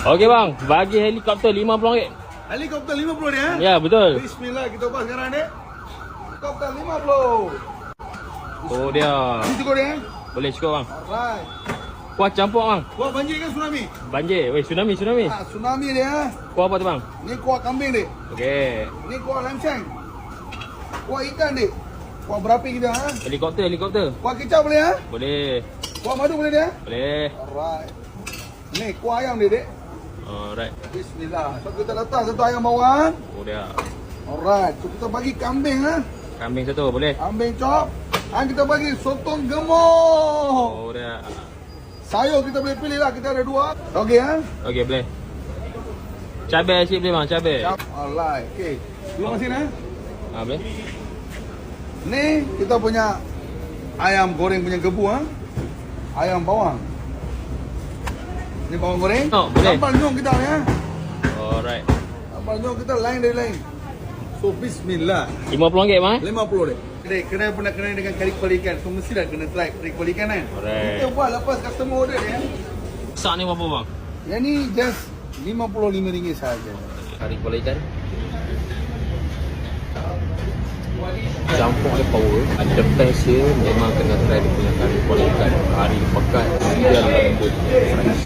Okey bang, bagi helikopter RM50. Helikopter 50 dia. Ya, betul. Bismillah, kita buat sekarang ni. Helikopter 50. Oh dia. Ini cukup dia. Boleh cukup bang. Alright. Kuah campur bang. Kuah banjir ke tsunami? Banjir. Weh, tsunami. Tsunami dia. Kuah apa tu bang? Ni kuah kambing dia. Okey. Ni kuah lancang. Kuah ikan dia. Kuah berapi kita ha. Helikopter. Kuah kicap boleh ha? Boleh. Kuah madu boleh dia? Boleh. Alright. Ni kuah ayam dia dek. Alright. Bismillah. So kita letak satu ayam bawang. Oh dia. Alright. So kita bagi kambing ha. Kambing satu boleh. Kambing chop. Dan kita bagi sotong gemuk. Oh dia. Sayur kita boleh pilih lah. Kita ada dua. Okey ha. Okey boleh. Cabai asyik boleh bang, cabai. Alright. Okey. Terima kasih ha. Ha boleh. Ni kita punya ayam goreng punya gebu ha. Ayam bawang. Ni bawang goreng. Oh, boleh. Sambal nyong kita ni ha. Alright. Sambal nyong kita lain dari lain. So bismillah. RM50 bang. 50 dek. Kedai pernah kena dengan kari kepala ikan. So mesti dah kena try kari kepala ikan kan. Alright. Kita buat lepas customer order dia. Sak ni berapa bang? Yang ni just RM55 saja. Kari kepala ikan. Campur dia power. Ada best dia. Memang kena try dia punya kari kepala ikan. Kari pekat. Dia lembut. Fresh.